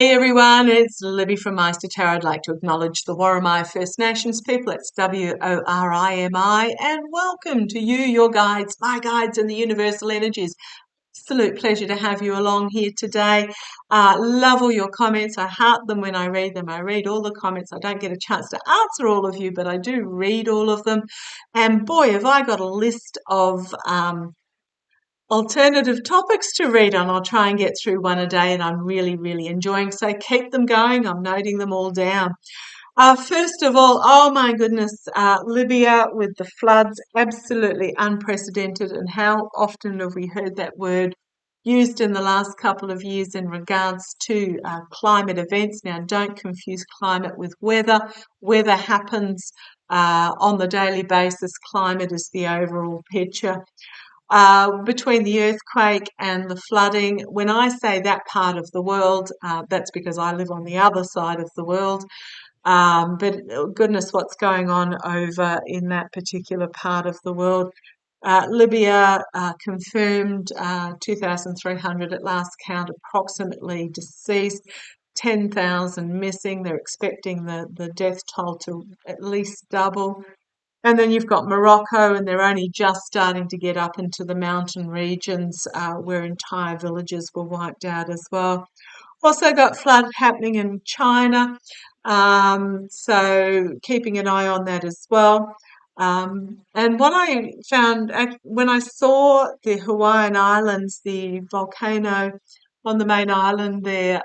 Hey everyone, it's Libby from maighstirtarot. I'd like to acknowledge the Worimi First Nations people. It's Worimi, and welcome to you, your guides, my guides, and the universal energies. Absolute pleasure to have you along here today. Love all your comments. I heart them when I read them. I read all the comments. I don't get a chance to answer all of you, but I do read all of them. And boy, have I got a list of alternative topics to read on. I'll try and get through one a day, and I'm really enjoying. So keep them going. I'm noting them all down. First of all, oh my goodness, Libya with the floods, absolutely unprecedented. And how often have we heard that word used in the last couple of years in regards to climate events? Now, don't confuse climate with weather. Weather happens on the daily basis. Climate is the overall picture. Between the earthquake and the flooding, when I say that part of the world, that's because I live on the other side of the world. But goodness, what's going on over in that particular part of the world? Libya confirmed 2,300 at last count, approximately deceased, 10,000 missing. They're expecting the death toll to at least double. And then you've got Morocco, and they're only just starting to get up into the mountain regions where entire villages were wiped out as well. Also got flood happening in China, so keeping an eye on that as well. And what I found when I saw the Hawaiian Islands, the volcano on the main island there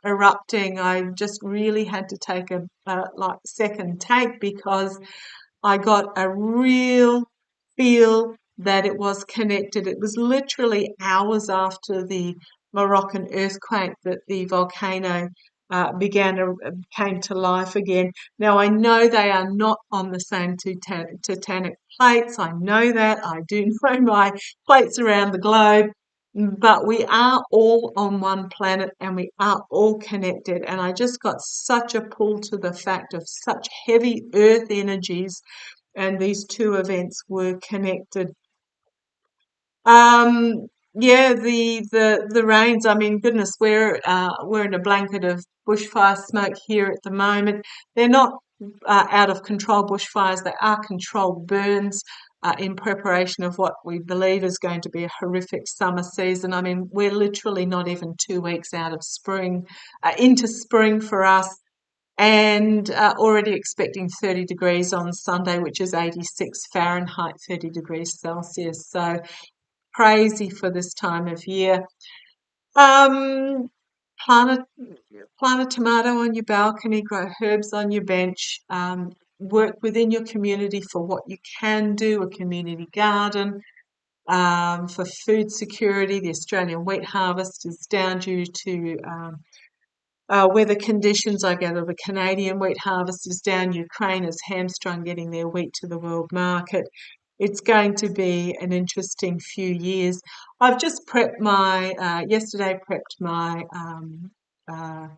erupting, I just really had to take a second take because I got a real feel that it was connected. It was literally hours after the Moroccan earthquake that the volcano came to life again. Now I know they are not on the same tectonic plates. I know that. I do know my plates around the globe. But we are all on one planet and we are all connected. And I just got such a pull to the fact of such heavy earth energies, and these two events were connected. Um, yeah, the rains. I mean, goodness, we're in a blanket of bushfire smoke here at the moment. They're not out of control bushfires. They are controlled burns in preparation of what we believe is going to be a horrific summer season. I mean, we're literally not even 2 weeks out of spring, into spring for us, and already expecting 30 degrees on Sunday, which is 86 Fahrenheit, 30 degrees Celsius. So crazy for this time of year. Um, plant plant a tomato on your balcony, grow herbs on your bench, work within your community for what you can do, a community garden. For food security, the Australian wheat harvest is down due to weather conditions. I gather the Canadian wheat harvest is down. Ukraine is hamstrung getting their wheat to the world market. It's going to be an interesting few years. I've just yesterday prepped my uh,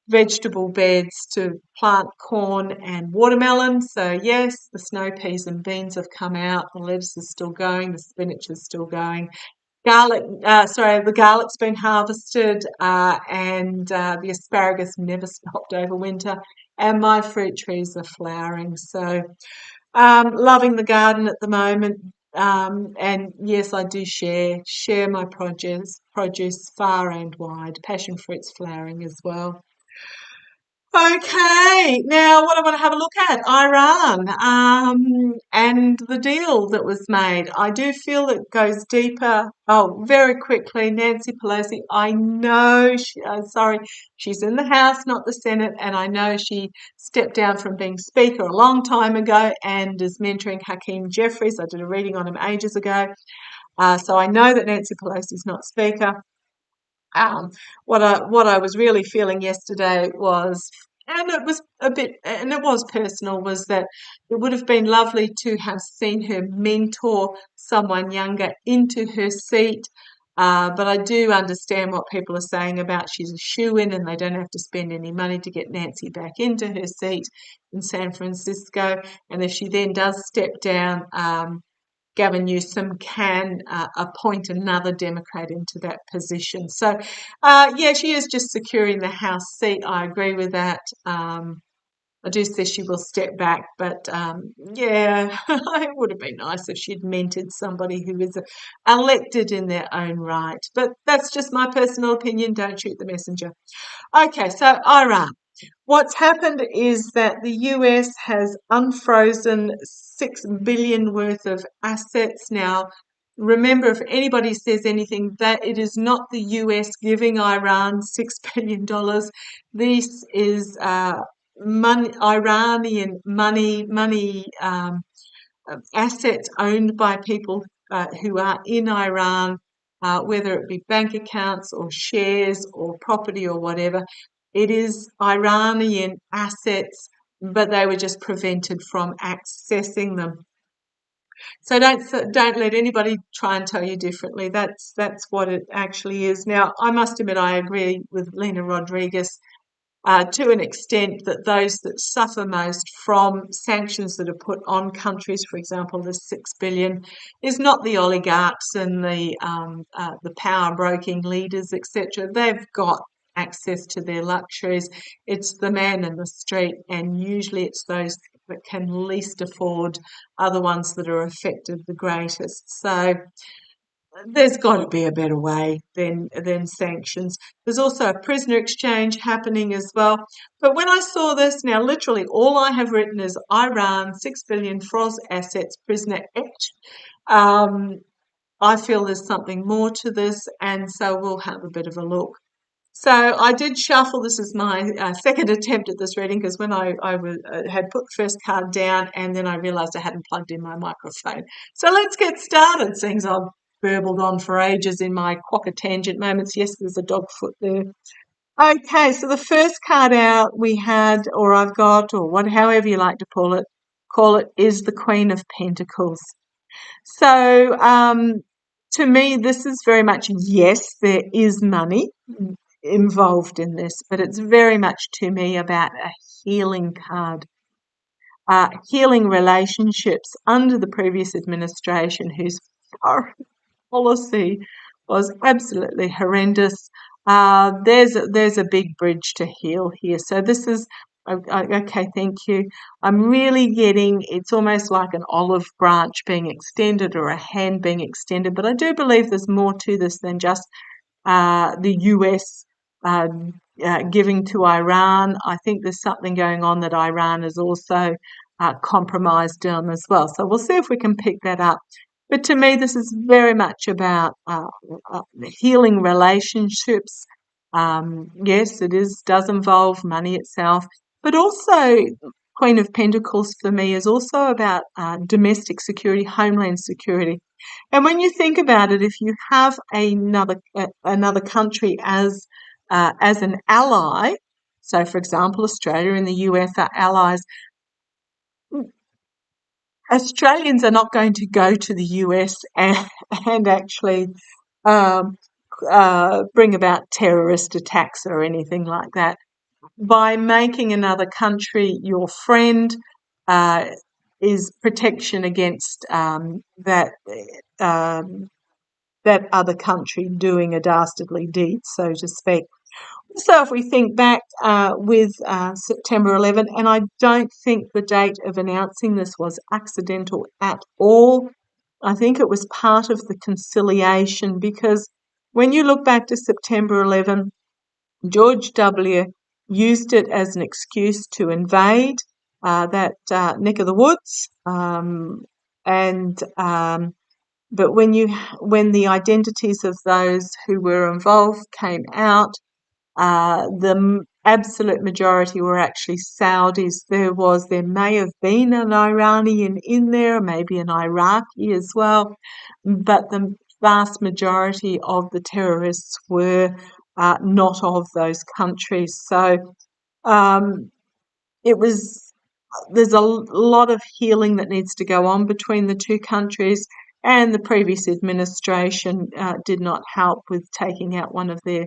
vegetable beds to plant corn and watermelon. So yes, the snow peas and beans have come out. The lettuce is still going. The spinach is still going. The garlic's been harvested, and the asparagus never stopped over winter. And my fruit trees are flowering. So loving the garden at the moment. And yes, I do share my produce far and wide. Passion fruit's flowering as well. Okay, now what I want to have a look at, Iran, and the deal that was made. I do feel it goes deeper. Oh, very quickly, Nancy Pelosi, I know, sorry, she's in the House, not the Senate, and I know she stepped down from being Speaker a long time ago and is mentoring Hakeem Jeffries. I did a reading on him ages ago. So I know that Nancy Pelosi is not Speaker. What I was really feeling yesterday was, and it was a bit, and it was personal, was that it would have been lovely to have seen her mentor someone younger into her seat. But I do understand what people are saying about she's a shoo-in and they don't have to spend any money to get Nancy back into her seat in San Francisco. And if she then does step down, Gavin Newsom can appoint another Democrat into that position. So, yeah, she is just securing the House seat. I agree with that. I do say she will step back, but yeah, it would have been nice if she'd mentored somebody who is elected in their own right. But that's just my personal opinion. Don't shoot the messenger. Okay, so Iran. What's happened is that the US has unfrozen 6 billion worth of assets. Now, remember, if anybody says anything, that it is not the US giving Iran $6 billion. This is Iranian money assets owned by people who are in Iran, whether it be bank accounts or shares or property or whatever. It is Iranian assets, but they were just prevented from accessing them. So don't let anybody try and tell you differently. That's what it actually is. Now, I must admit, I agree with Lena Rodriguez to an extent that those that suffer most from sanctions that are put on countries, for example, the 6 billion, is not the oligarchs and the power broking leaders, etc. They've got access to their luxuries. It's the man in the street, and usually it's those that can least afford are the ones that are affected the greatest. So there's got to be a better way than sanctions. There's also a prisoner exchange happening as well. But when I saw this, now literally all I have written is Iran, 6 billion froz assets, prisoner ex. I feel there's something more to this, and so we'll have a bit of a look. So I did shuffle. This is my second attempt at this reading, because when I had put the first card down and then I realised I hadn't plugged in my microphone. So let's get started, seeing as I've burbled on for ages in my quokka tangent moments. Yes, there's a dog foot there. Okay, so the first card out we had, or I've got, or however you like to call it, is the Queen of Pentacles. So to me, this is very much, yes, there is money involved in this, but it's very much to me about a healing card. Healing relationships under the previous administration, whose policy was absolutely horrendous. There's a big bridge to heal here. So this is okay. Thank you. I'm really getting, it's almost like an olive branch being extended or a hand being extended, but I do believe there's more to this than just the US giving to Iran. I think there's something going on that Iran is also compromised on as well. So we'll see if we can pick that up. But to me, this is very much about healing relationships. Yes, it does involve money itself, but also Queen of Pentacles for me is also about domestic security, homeland security. And when you think about it, if you have another country as an ally, so for example, Australia and the US are allies, Australians are not going to go to the US and actually um, bring about terrorist attacks or anything like that. By making another country your friend is protection against that other country doing a dastardly deed, so to speak. So if we think back with September 11, and I don't think the date of announcing this was accidental at all. I think it was part of the conciliation, because when you look back to September 11, George W. used it as an excuse to invade that neck of the woods, and but when the identities of those who were involved came out, the absolute majority were actually Saudis. There may have been an Iranian in there, maybe an Iraqi as well, but the vast majority of the terrorists were not of those countries. So it was. There's a lot of healing that needs to go on between the two countries, and the previous administration did not help with taking out one of their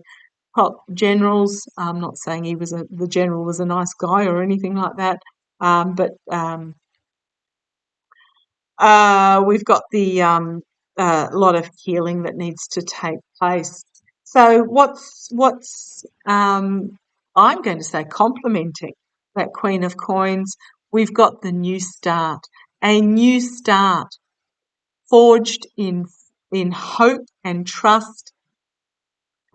top generals. I'm not saying the general was a nice guy or anything like that, but We've got the lot of healing that needs to take place. So what's I'm going to say complementing that Queen of Coins, we've got the new start, a new start forged in hope and trust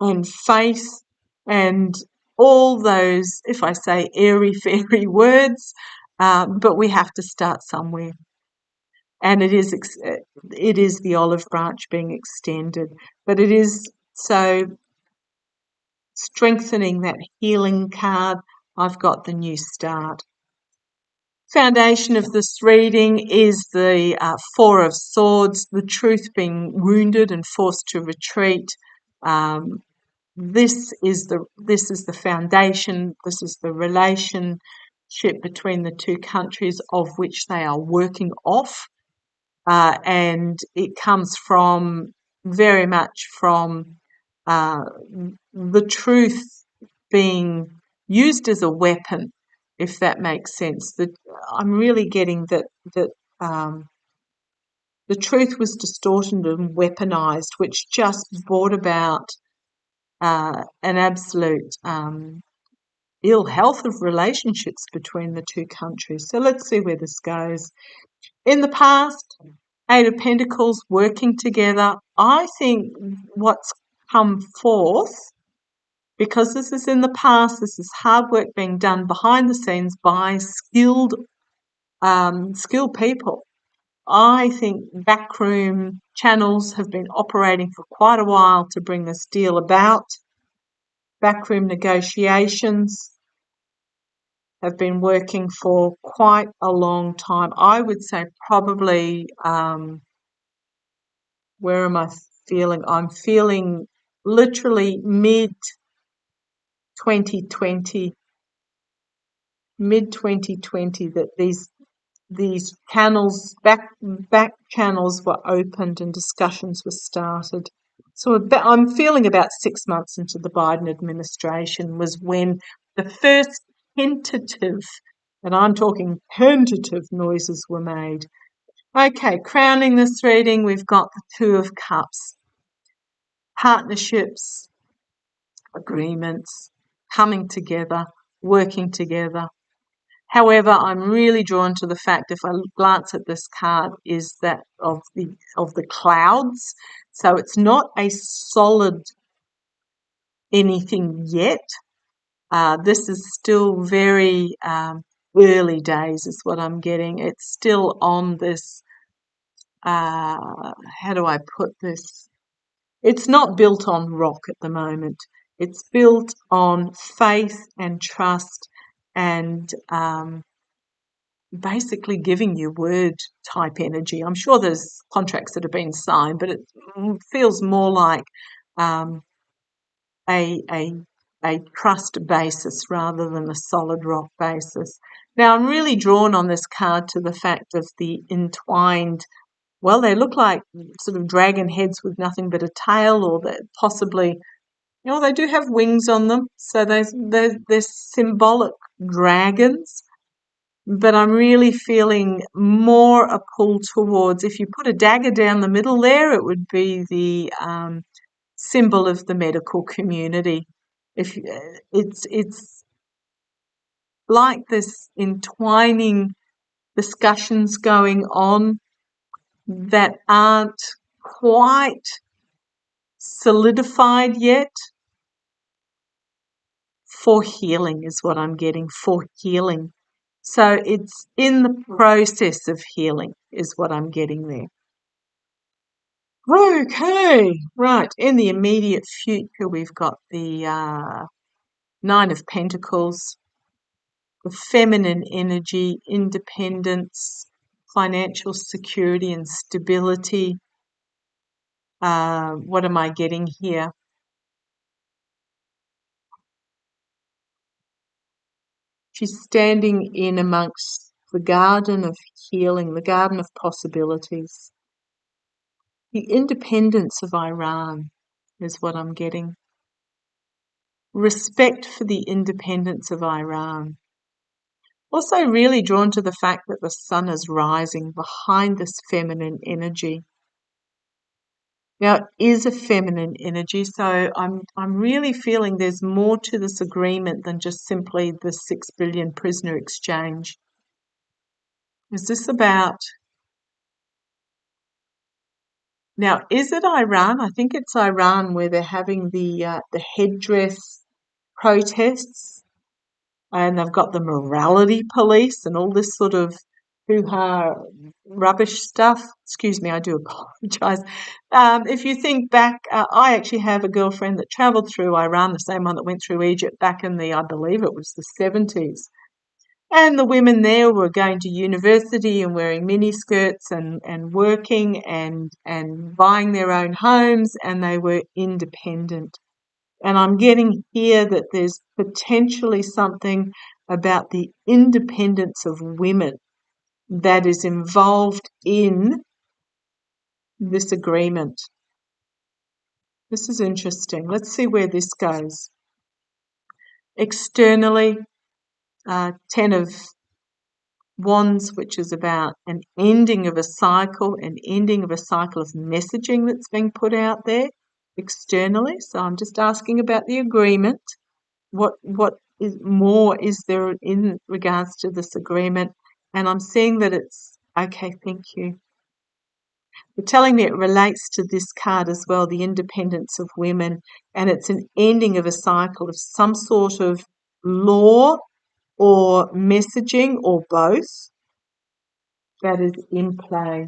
and faith and all those, if I say airy fairy words, but we have to start somewhere. And it is the olive branch being extended, but it is so strengthening that healing card. I've got the new start. Foundation of this reading is the Four of Swords, the truth being wounded and forced to retreat. This is the foundation. This is the relationship between the two countries of which they are working off. And it comes from very much from the truth being used as a weapon, if that makes sense. That I'm really getting that the truth was distorted and weaponized, which just brought about an absolute ill health of relationships between the two countries. So let's see where this goes. In the past, Eight of Pentacles working together. I think what's come forth, because this is in the past, this is hard work being done behind the scenes by skilled people. I think backroom channels have been operating for quite a while to bring this deal about. Backroom negotiations have been working for quite a long time. I would say probably, where am I feeling? I'm feeling literally mid 2020, that these channels, back channels were opened and discussions were started. So I'm feeling about 6 months into the Biden administration was when the first tentative, and I'm talking tentative noises were made. Okay, crowning this reading, we've got the Two of Cups. Partnerships, agreements, coming together, working together. However, I'm really drawn to the fact, if I glance at this card, is that of the clouds. So it's not a solid anything yet. This is still very early days, is what I'm getting. It's still on this. How do I put this? It's not built on rock at the moment. It's built on faith and trust and basically giving you word type energy. I'm sure there's contracts that have been signed, but it feels more like a trust basis rather than a solid rock basis. Now, I'm really drawn on this card to the fact of the entwined. Well, they look like sort of dragon heads with nothing but a tail, or that possibly, they do have wings on them, so they're symbolic dragons. But I'm really feeling more a pull towards, if you put a dagger down the middle there, it would be the symbol of the medical community. If it's like this entwining discussions going on that aren't quite solidified yet, for healing is what I'm getting, for healing. So it's in the process of healing is what I'm getting there. Okay, right. In the immediate future, we've got the Nine of Pentacles, the feminine energy, independence, financial security and stability. What am I getting here? She's standing in amongst the garden of healing, the garden of possibilities. The independence of Iran is what I'm getting. Respect for the independence of Iran. Also really drawn to the fact that the sun is rising behind this feminine energy. Now, it is a feminine energy, so I'm really feeling there's more to this agreement than just simply the 6 billion prisoner exchange. Is this about... Now, is it Iran? I think it's Iran where they're having the headdress protests, and they've got the morality police and all this sort of hoo-ha rubbish stuff. Excuse me, I do apologise. If you think back, I actually have a girlfriend that travelled through Iran, the same one that went through Egypt back in I believe it was the 70s. And the women there were going to university and wearing miniskirts and working and buying their own homes, and they were independent. And I'm getting here that there's potentially something about the independence of women that is involved in this agreement. This is interesting. Let's see where this goes. Externally, 10 of Wands, which is about an ending of a cycle, an ending of a cycle of messaging that's being put out there externally. So I'm just asking about the agreement. What is there in regards to this agreement? And I'm seeing that it's okay. Thank you. They're telling me it relates to this card as well, the independence of women, and it's an ending of a cycle of some sort of law or messaging or both that is in play.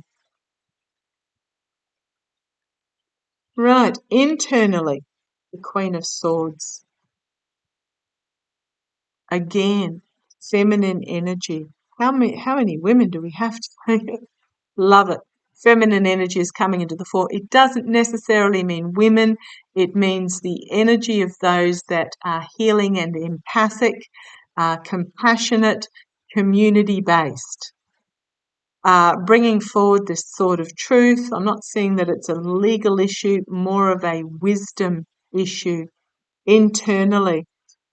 Right, internally, the Queen of Swords. Again, feminine energy. How many women do we have to love it? Feminine energy is coming into the fore. It doesn't necessarily mean women. It means the energy of those that are healing and empathic, compassionate, community-based. Bringing forward this sort of truth. I'm not seeing that it's a legal issue, more of a wisdom issue internally.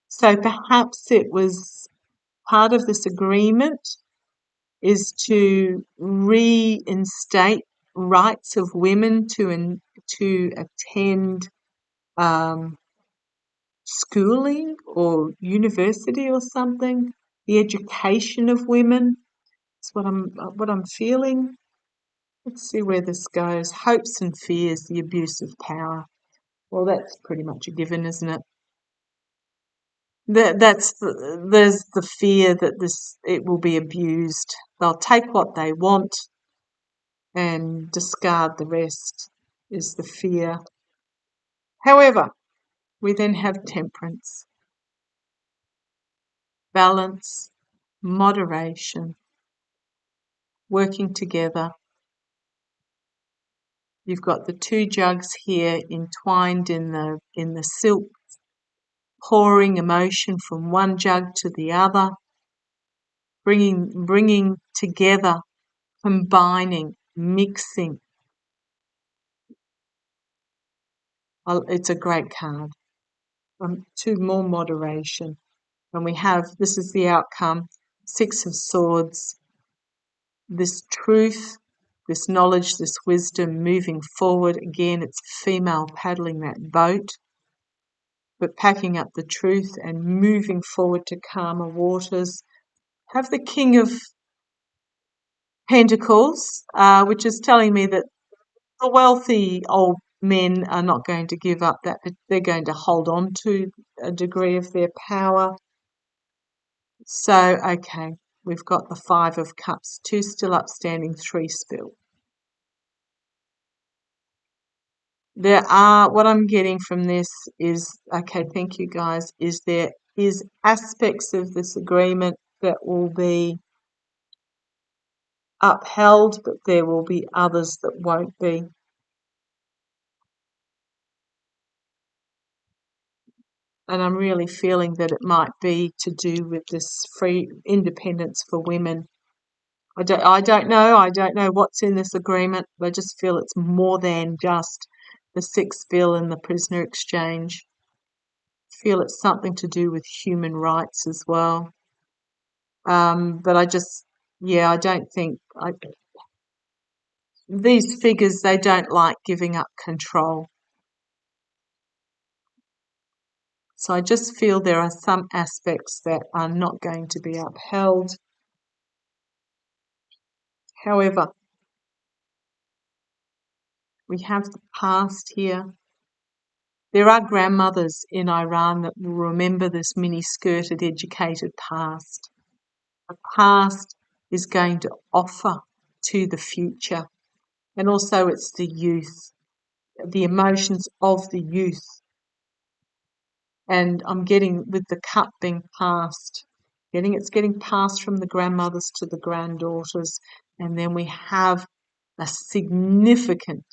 So perhaps it was part of this agreement is to reinstate rights of women to attend schooling or university or something. The education of women. That's what I'm feeling. Let's see where this goes. Hopes and fears, the abuse of power. Well, that's pretty much a given, isn't it? There's the fear that it will be abused. They'll take what they want and discard the rest, is the fear. However, we then have temperance, balance, moderation, working together. You've got the two jugs here entwined in the silk, pouring emotion from one jug to the other, bringing together, combining, mixing. It's a great card. To more moderation. And we have, this is the outcome, 6 of Swords, this truth, this knowledge, this wisdom moving forward. Again, it's female paddling that boat, but packing up the truth and moving forward to calmer waters. Have the King of Pentacles, which is telling me that the wealthy old men are not going to give up that, they're going to hold on to a degree of their power. So, okay, we've got the 5 of Cups, 2 still upstanding, 3 spill. What I'm getting from this is, okay, thank you guys, is there is aspects of this agreement that will be upheld, but there will be others that won't be. And I'm really feeling that it might be to do with this free independence for women. I don't know. I don't know what's in this agreement. I just feel it's more than just the 6 bill and the prisoner exchange. I feel it's something to do with human rights as well. But I don't think these figures, they don't like giving up control. So I just feel there are some aspects that are not going to be upheld. However, we have the past here. There are grandmothers in Iran that will remember this mini-skirted, educated past. The past is going to offer to the future. And also it's the youth, the emotions of the youth. And I'm getting, with the cup being passed, it's getting passed from the grandmothers to the granddaughters. And then we have a significant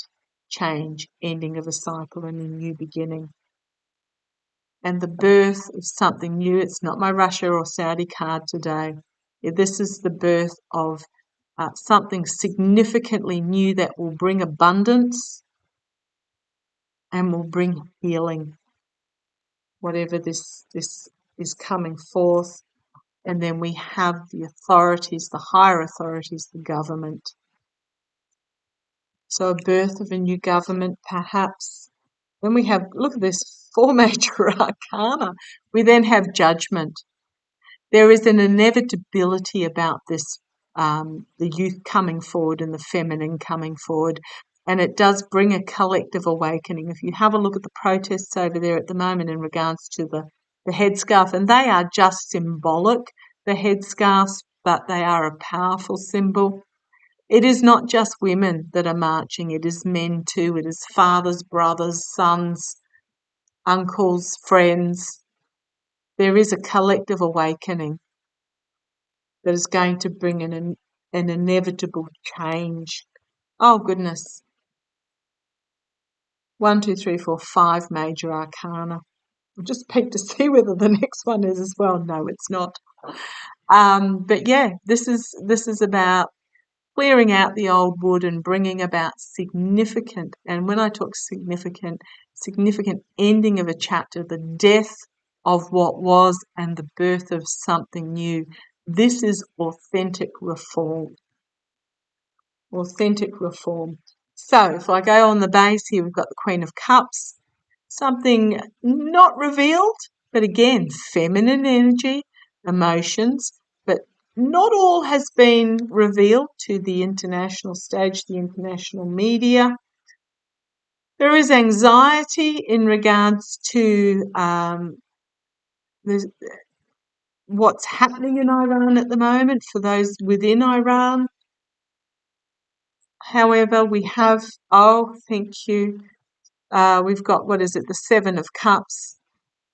change, ending of a cycle and a new beginning. And the birth of something new. It's not my Russia or Saudi card today. This is the birth of something significantly new that will bring abundance and will bring healing, whatever this is coming forth. And then we have the authorities, the higher authorities, the government. So a birth of a new government, perhaps. Then we have, look at this, 4 major arcana. We then have judgment. There is an inevitability about this, the youth coming forward and the feminine coming forward, and it does bring a collective awakening. If you have a look at the protests over there at the moment in regards to the headscarf, and they are just symbolic, the headscarves, but they are a powerful symbol. It is not just women that are marching, it is men too. It is fathers, brothers, sons, uncles, friends. There is a collective awakening that is going to bring an inevitable change. Oh, goodness. 1, 2, 3, 4, 5 major arcana. I'll just peek to see whether the next one is as well. No, it's not. But yeah, this is about clearing out the old wood and bringing about significant, and when I talk significant ending of a chapter, the death of what was and the birth of something new. This is authentic reform. Authentic reform. So if I go on the base here, we've got the Queen of Cups, something not revealed, but again, feminine energy, emotions, but not all has been revealed to the international stage, the international media. There is anxiety in regards to what's happening in Iran at the moment for those within Iran. However, we have, thank you, we've got, what is it, the 7 of Cups.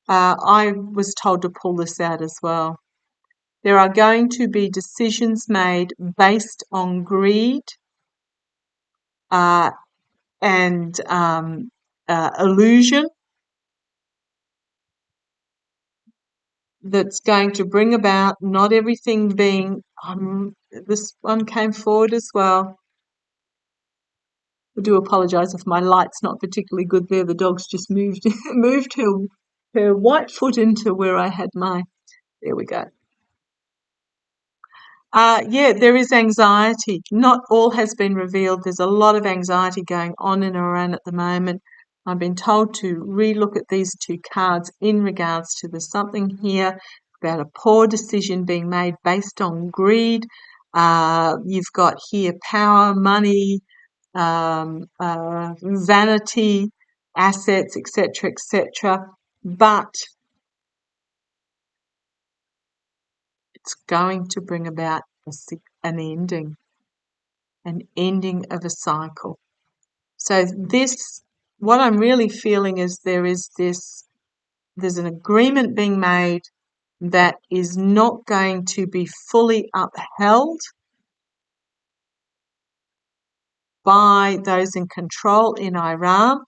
I was told to pull this out as well. There are going to be decisions made based on greed and illusion that's going to bring about not everything being, this one came forward as well. I do apologise if my light's not particularly good there. The dog's just moved her white foot into where I had my, there we go. There is anxiety. Not all has been revealed. There's a lot of anxiety going on in Iran at the moment. I've been told to relook at these 2 cards in regards to there's something here about a poor decision being made based on greed. You've got here power, money, vanity, assets, etc., etc. But it's going to bring about an ending of a cycle. So this, what I'm really feeling is there's an agreement being made that is not going to be fully upheld by those in control in Iran,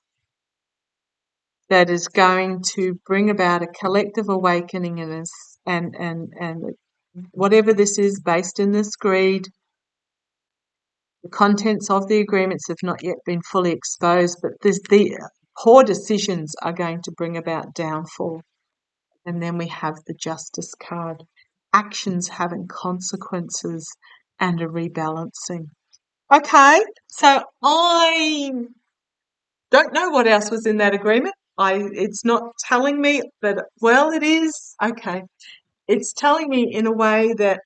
that is going to bring about a collective awakening and whatever this is based in this greed. The contents of the agreements have not yet been fully exposed, but the poor decisions are going to bring about downfall. And then we have the Justice card. actions having consequences and a rebalancing. Okay, so I don't know what else was in that agreement. It's not telling me, but well, it is. Okay. It's telling me in a way that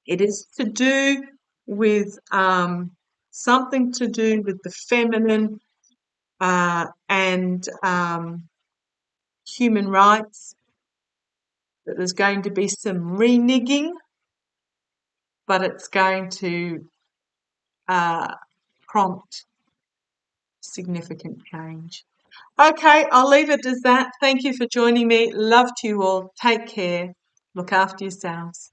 it is to do with something to do with the feminine and human rights, that there's going to be some reneging, but it's going to prompt significant change. Okay, I'll leave it as that. Thank you for joining me. Love to you all. Take care. Look after yourselves.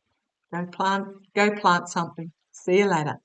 Go plant something. See you later.